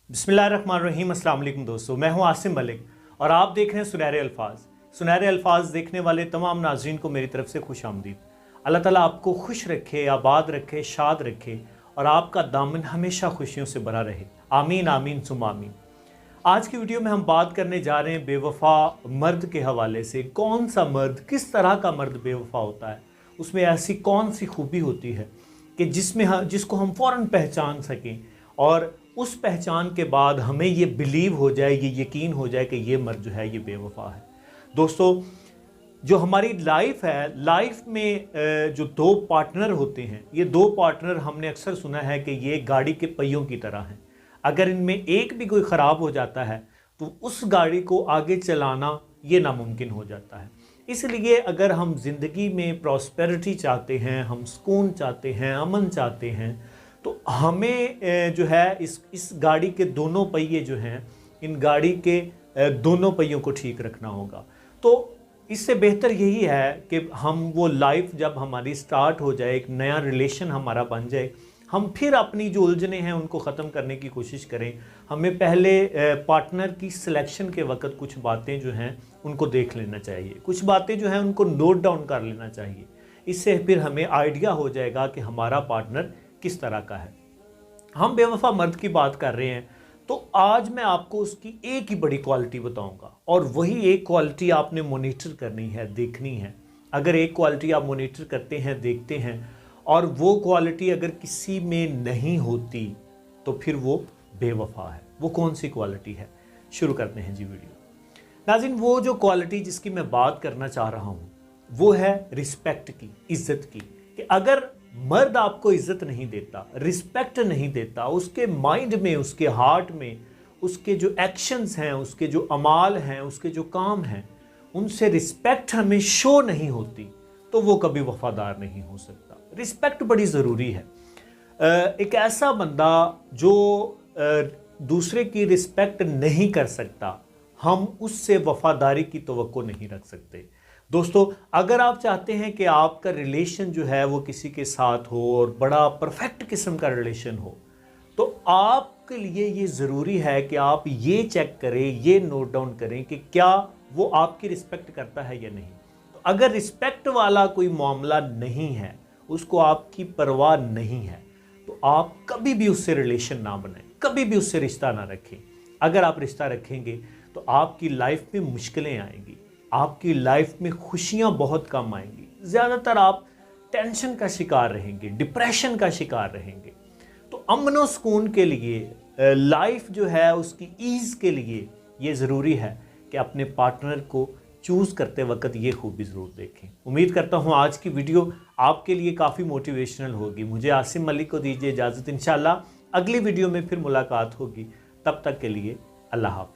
बिस्मिल्लाहिर्रहमानिर्रहीम। अस्सलाम वालेकुम दोस्तों, मैं हूं आसिम मलिक और आप देख रहे हैं सुनहरे अल्फाज। सुनहरे अल्फाज देखने वाले तमाम नाज़रीन को मेरी तरफ से खुश आमदीद। अल्लाह ताला आपको खुश रखे, आबाद रखे, शाद रखे और आपका दामन हमेशा खुशियों से भरा रहे। आमीन आमीन सुम आमीन। आज की वीडियो में हम बात करने जा रहे हैं बेवफा मर्द के हवाले से। कौन सा मर्द, किस तरह का मर्द बेवफा होता है, उसमें ऐसी कौन सी खूबी होती है कि जिसको हम फ़ौरन पहचान सकें और उस पहचान के बाद हमें ये बिलीव हो जाए, ये यकीन हो जाए कि ये मर्द जो है ये बेवफा है। दोस्तों, जो हमारी लाइफ है, लाइफ में जो दो पार्टनर होते हैं, ये दो पार्टनर हमने अक्सर सुना है कि ये गाड़ी के पहियों की तरह हैं। अगर इनमें एक भी कोई ख़राब हो जाता है तो उस गाड़ी को आगे चलाना ये नामुमकिन हो जाता है। इसलिए अगर हम ज़िंदगी में प्रॉस्पेरिटी चाहते हैं, हम सुकून चाहते हैं, अमन चाहते हैं, तो हमें जो है इस गाड़ी के दोनों पहिए जो हैं, इन गाड़ी के दोनों पहियों को ठीक रखना होगा। तो इससे बेहतर यही है कि हम वो लाइफ जब हमारी स्टार्ट हो जाए, एक नया रिलेशन हमारा बन जाए, हम फिर अपनी जो उलझने हैं उनको ख़त्म करने की कोशिश करें। हमें पहले पार्टनर की सिलेक्शन के वक्त कुछ बातें जो हैं उनको देख लेना चाहिए, कुछ बातें जो हैं उनको नोट डाउन कर लेना चाहिए। इससे फिर हमें आइडिया हो जाएगा कि हमारा पार्टनर किस तरह का है। हम बेवफा मर्द की बात कर रहे हैं, तो आज मैं आपको उसकी एक ही बड़ी क्वालिटी बताऊंगा और वही एक क्वालिटी आपने मॉनिटर करनी है, देखनी है। अगर एक क्वालिटी आप मॉनिटर करते हैं, देखते हैं और वो क्वालिटी अगर किसी में नहीं होती तो फिर वो बेवफा है। वो कौन सी क्वालिटी है, शुरू करते हैं जी वीडियो। नाज़रीन, वो जो क्वालिटी जिसकी मैं बात करना चाह रहा हूँ वो है रिस्पेक्ट की, इज्जत की। कि अगर मर्द आपको इज्जत नहीं देता, रिस्पेक्ट नहीं देता, उसके माइंड में, उसके हार्ट में, उसके जो एक्शंस हैं, उसके जो अमाल हैं, उसके जो काम हैं, उनसे रिस्पेक्ट हमें शो नहीं होती, तो वो कभी वफादार नहीं हो सकता। रिस्पेक्ट बड़ी ज़रूरी है। एक ऐसा बंदा जो दूसरे की रिस्पेक्ट नहीं कर सकता, हम उससे वफादारी की तवक्को नहीं रख सकते। दोस्तों, अगर आप चाहते हैं कि आपका रिलेशन जो है वो किसी के साथ हो और बड़ा परफेक्ट किस्म का रिलेशन हो, तो आपके लिए ये ज़रूरी है कि आप ये चेक करें, ये नोट डाउन करें कि क्या वो आपकी रिस्पेक्ट करता है या नहीं। तो अगर रिस्पेक्ट वाला कोई मामला नहीं है, उसको आपकी परवाह नहीं है, तो आप कभी भी उससे रिलेशन ना बनाएं, कभी भी उससे रिश्ता ना रखें। अगर आप रिश्ता रखेंगे तो आपकी लाइफ में मुश्किलें आएंगी, आपकी लाइफ में खुशियां बहुत कम आएंगी। ज़्यादातर आप टेंशन का शिकार रहेंगे, डिप्रेशन का शिकार रहेंगे। तो अमन और सुकून के लिए, लाइफ जो है उसकी ईज़ के लिए ये ज़रूरी है कि अपने पार्टनर को चूज़ करते वक्त ये खूबी ज़रूर देखें। उम्मीद करता हूँ आज की वीडियो आपके लिए काफ़ी मोटिवेशनल होगी। मुझे आसिम मलिक को दीजिए इजाज़त। इंशाल्लाह अगली वीडियो में फिर मुलाकात होगी। तब तक के लिए अल्लाह हाफ़िज़।